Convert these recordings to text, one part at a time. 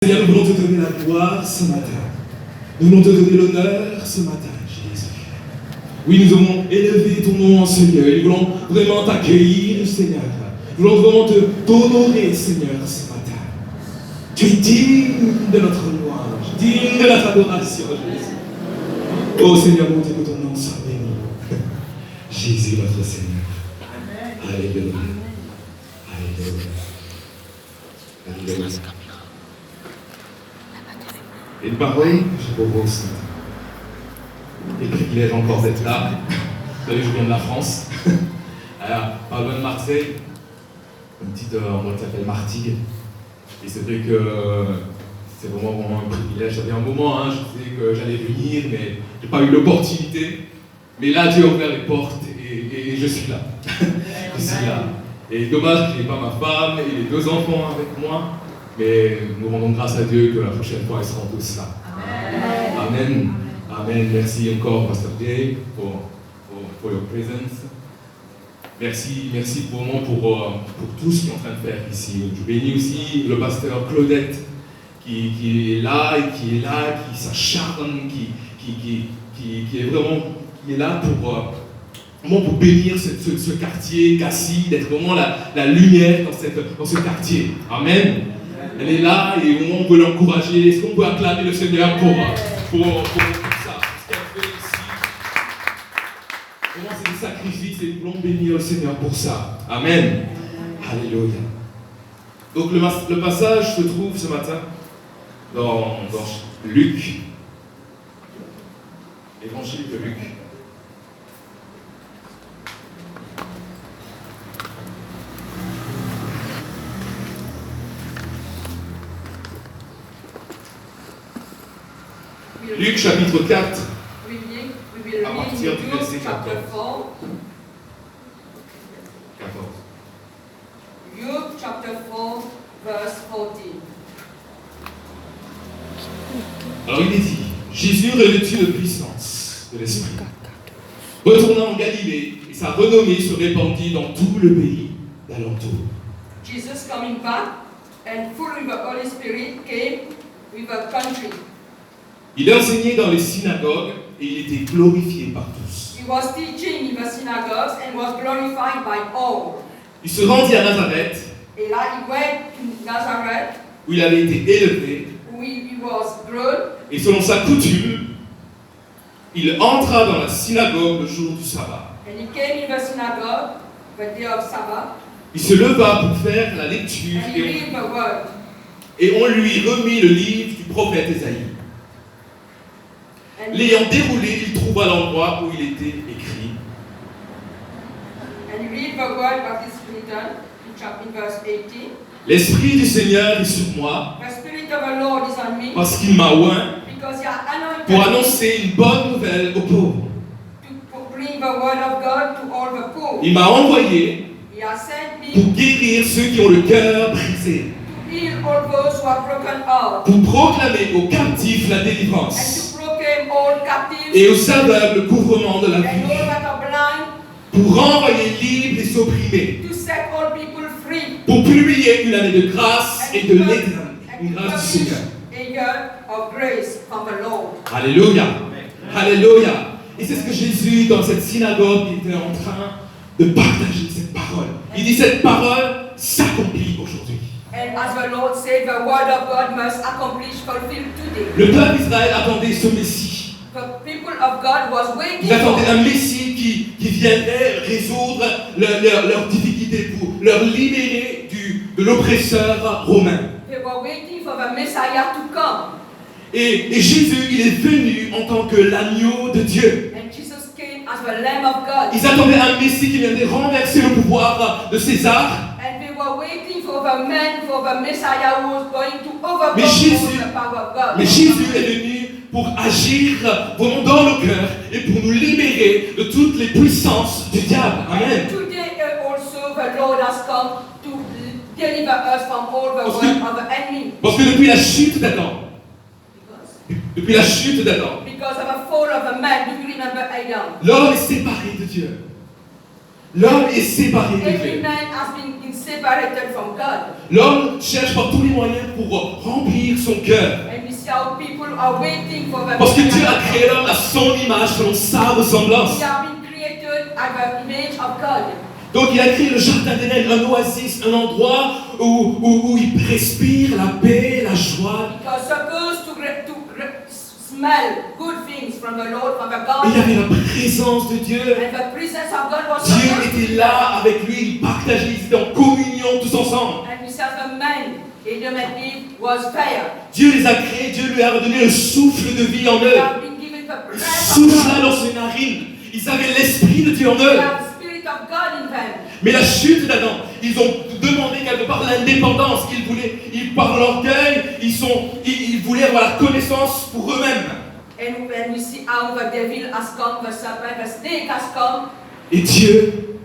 Seigneur, nous voulons te donner la gloire ce matin. Nous voulons te donner l'honneur ce matin, Jésus. Oui, nous voulons élever ton nom, Seigneur. Nous voulons vraiment t'accueillir, Seigneur. Nous voulons vraiment t'honorer, Seigneur, ce matin. Tu es digne de notre louange, digne de notre adoration, Jésus. Oh Seigneur, mon Dieu, que ton nom soit béni. Jésus, notre Seigneur. Alléluia. Alléluia. Alléluia. Et une parole que je propose ce matin. Et le privilège encore d'être là. Vous savez, je viens de la France. Pas loin de Marseille. Une petite endroit qui s'appelle Martigues. Et c'est vrai que c'est vraiment un privilège. Ça fait un moment, je disais que j'allais venir, mais je n'ai pas eu l'opportunité. Mais là, Dieu a ouvert les portes et je suis là. Je suis là. Et dommage que je n'ai pas ma femme et les 2 enfants avec moi. Mais nous rendons grâce à Dieu que la prochaine fois, ils seront tous là. Amen. Amen. Merci encore, Pasteur Jay, for your presence. Merci vraiment pour tout ce qu'il est en train de faire ici. Je bénis aussi le pasteur Claudette qui est là, qui s'acharne, qui est vraiment qui est là pour bénir ce quartier, Cassis, d'être vraiment la lumière dans ce quartier. Amen. Elle est là et on peut l'encourager. Est-ce qu'on peut acclamer le Seigneur pour tout ça, ce qu'elle fait ici? Vraiment, c'est des sacrifices et nous voulons bénir le Seigneur pour ça. Amen. Alléluia. Donc le passage se trouve ce matin dans Luc, l'évangile de Luc. Luc chapitre 4, à partir du verset 14. Luke chapter 4, verse 14. Alors il est dit, Jésus revêtu de puissance de l'Esprit, retourna en Galilée et sa renommée se répandit dans tout le pays d'alentour. Jesus coming back and full with the Holy Spirit came with the country. Il enseignait dans les synagogues et il était glorifié par tous. He was teaching in the synagogues and was glorified by all. Il se rendit à Nazareth, And he went to Nazareth, où il avait été élevé, where he was grown, et selon sa coutume, il entra dans la synagogue le jour du sabbat. and he came in the synagogue the day of Sabbath, Il se leva pour faire la lecture and he read the word. et on lui remit le livre du prophète Ésaïe. And L'ayant déroulé, il trouva l'endroit où il était écrit. he read the word that is written in verse 18. L'Esprit du Seigneur est sur moi, The Spirit of the Lord is on me, parce qu'il m'a oint because he has anointed pour me annoncer une bonne nouvelle aux pauvres. to bring the word of God to all the poor. Il m'a envoyé He has sent me pour guérir ceux qui ont le cœur brisé, to heal all those who are broken heart, pour proclamer aux captifs la and délivrance to proclaim all captives et aux aveugles le couvrement de la and vue, all that are blind, pour renvoyer libres les opprimés, to set all people free, pour publier une année de grâce et de and l'éternel, une to grâce du publish Seigneur. a year of grace from the Lord. Alléluia. Alléluia. Et c'est ce que Jésus, dans cette synagogue, il était en train de partager cette parole. Il dit, cette parole s'accomplit aujourd'hui. And as the Lord said, the word of God must accomplish, fulfill today. Le peuple d'Israël attendait ce Messie. The people of God was waiting Ils attendaient for un Messie qui viendrait résoudre leurs difficultés, pour leur libérer de l'oppresseur romain. They were waiting for the Messiah to come. Et Jésus, il est venu en tant que l'agneau de Dieu. And Jesus came as the Lamb of God. Ils attendaient un Messie qui viendrait renverser le pouvoir de César. And they were waiting for the man, for the Messiah who was going to overcome Mais Jésus- the power of God. Mais Jésus est venu pour agir vraiment dans nos cœurs et pour nous libérer de toutes les puissances du diable. Amen. And today also the Lord has come to deliver us from all the Parce que- work of the enemy. Parce que depuis la chute d'Adam, Because of the fall of the man, do you remember Adam? l'homme est séparé de Dieu. L'homme est séparé de Every Dieu. man has been separated from God. L'homme cherche par tous les moyens pour remplir son cœur. And we see how people are waiting for the Parce que Dieu a créé l'homme à son image, selon sa ressemblance. We have been created as the image of God. Donc il a créé le jardin d'Éden, un oasis, un endroit où il respire la paix, la joie. Because supposed to smell good things from the Lord, from the Il y God. avait la présence de Dieu. And the presence of God was Dieu supposed to était be là avec lui, il partageait, ils étaient en communion tous ensemble. And we saw the man, Adam and Eve, was fire. Dieu les a créés, Dieu lui a redonné le souffle de vie en They eux. have been given the Il breath of souffla God. dans ses narines. Ils avaient l'esprit de Dieu en They eux. have the spirit of God in them. Mais la chute d'Adam, ils ont demandé quelque part l'indépendance. Ils par l'orgueil, ils voulaient avoir la connaissance pour eux-mêmes. And when we see how the devil has come, the serpent, the snake has come, Et Dieu,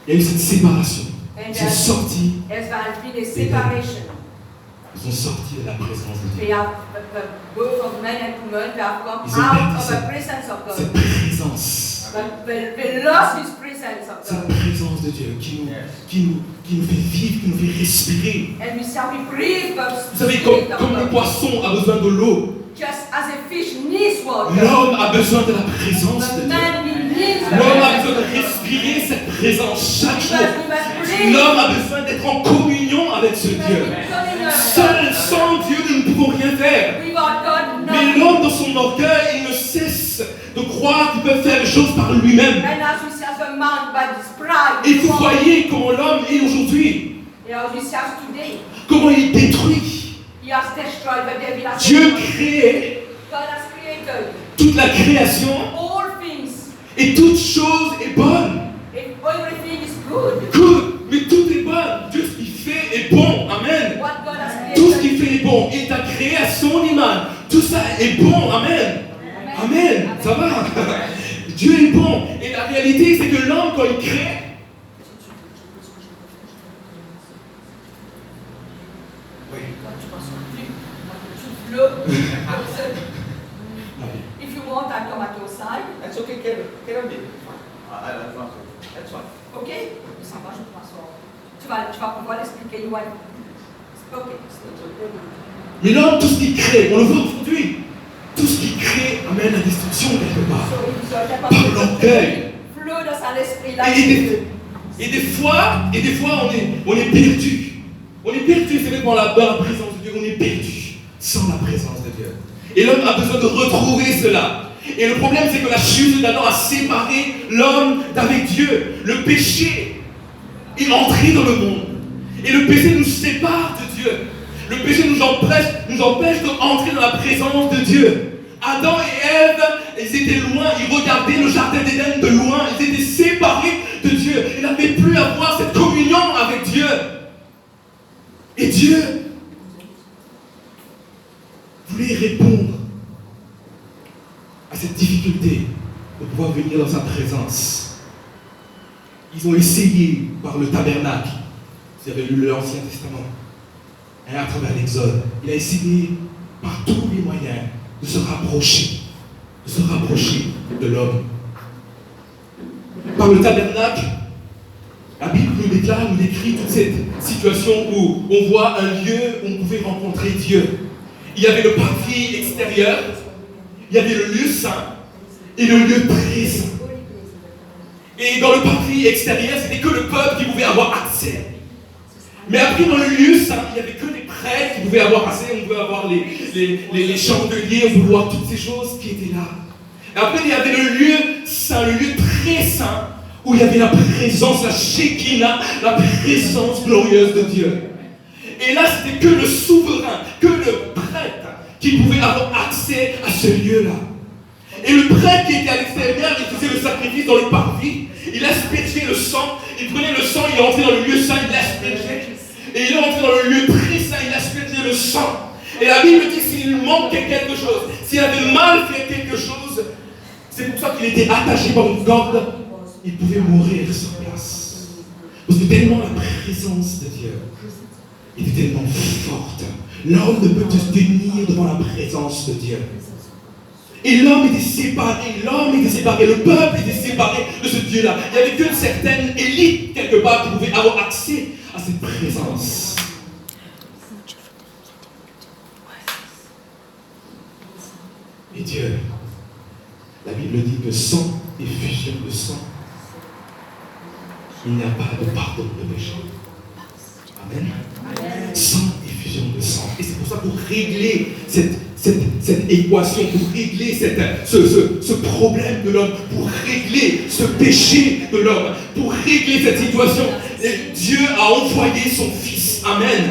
il y a eu cette séparation. and Ils sont sortis, there has been a separation. ils sont sortis de la présence de Dieu. They have both of men and women, they have come Ils ont out perdu of the presence of cette God. présence. But they lost His presence of Cette God. présence de Dieu qui nous fait vivre, qui nous fait respirer. And we shall be breathed the Vous savez, spirit of comme le God. poisson a besoin de l'eau, Just as a fish needs water, l'homme a besoin de la présence de the Dieu. man needs the L'homme a presence besoin of de God. respirer cette présence chaque Because jour. we must breathe. L'homme a besoin d'être en communion avec ce We must Dieu. be coming Seul, sans Dieu, nous ne pouvons rien faire. without God, Mais nothing. l'homme, dans son orgueil, il ne cesse de croire qu'il peut faire les choses par lui-même. And as we see as the man by his pride, Et vous voyez comment l'homme est aujourd'hui. and as we see as today, Comment il détruit. he has destroyed the devil. Has Dieu destroyed. crée God has created toute la création all things. et toute chose est bonne. If everything is good, Good, mais tout est bon. Dieu, ce qu'il fait est bon. Amen. what God has Tout ce created. qu'il fait est bon. Il t'a créé à son image. Tout ça est bon. Amen. Amen. Ça va. Dieu est bon. Et la réalité, c'est que l'homme, quand il crée, If you want, I come at your side. That's okay, get on it. That's fine. Ok? Ça va, je te m'asseoir. Tu vas pouvoir l'expliquer. You want... Ok. mais l'homme, tout ce qu'il crée, on le voit aujourd'hui. Tout ce qu'il crée amène la destruction quelque part. Par l'orgueil. Flot dans son esprit là. Et des fois, on est perdu. On est perdu, c'est même dans la présence de Dieu, on est perdu sans la présence de Dieu. Et l'homme a besoin de retrouver cela. Et le problème, c'est que la chute d'Adam a séparé l'homme d'avec Dieu. Le péché est entré dans le monde. Et le péché nous sépare de Dieu. Le péché nous empêche d'entrer dans la présence de Dieu. Adam et Ève, ils étaient loin, ils regardaient le jardin d'Éden de loin, ils étaient séparés de Dieu. Ils n'avaient plus à avoir cette communion avec Dieu. Et Dieu voulait répondre à cette difficulté de pouvoir venir dans sa présence. Ils ont essayé par le tabernacle. Vous avez lu l'Ancien Testament. Et à travers l'Exode, il a essayé par tous les moyens de se rapprocher de l'homme. Par le tabernacle, la Bible nous déclare, nous décrit toute cette situation où on voit un lieu où on pouvait rencontrer Dieu. Il y avait le parvis extérieur, il y avait le lieu saint et le lieu très saint. Et dans le parvis extérieur, c'était que le peuple qui pouvait avoir accès. Mais après, dans le lieu saint, il n'y avait que les prêtres qui pouvaient avoir accès. On pouvait avoir les chandeliers, on pouvait voir toutes ces choses qui étaient là. Et après, il y avait le lieu saint, le lieu très saint, où il y avait la présence, la Shekinah, la présence glorieuse de Dieu. Et là, c'était que le souverain, que le prêtre qui pouvait avoir accès à ce lieu-là. Et le prêtre qui était à l'extérieur, il faisait le sacrifice dans le parvis, il aspergeait le sang, il prenait le sang, il entrait dans le lieu saint, il l'aspergeait. Et il est entré dans le lieu très saint, il aspergeait le sang. Et la Bible dit s'il manquait quelque chose, s'il avait mal fait quelque chose, c'est pour ça qu'il était attaché par une corde, il pouvait mourir sur place. Parce que tellement la présence de Dieu était tellement forte. L'homme ne peut se tenir devant la présence de Dieu. Et l'homme était séparé, le peuple était séparé de ce Dieu-là. Il n'y avait qu'une certaine élite, quelque part, qui pouvait avoir accès à cette présence. Et Dieu, la Bible dit que sans effusion de sang, il n'y a pas de pardon de péché. Amen. Sans effusion de sang. Et c'est pour ça, pour régler cette équation, pour régler ce problème de l'homme, pour régler ce péché de l'homme, pour régler cette situation, Dieu a envoyé son Fils. Amen.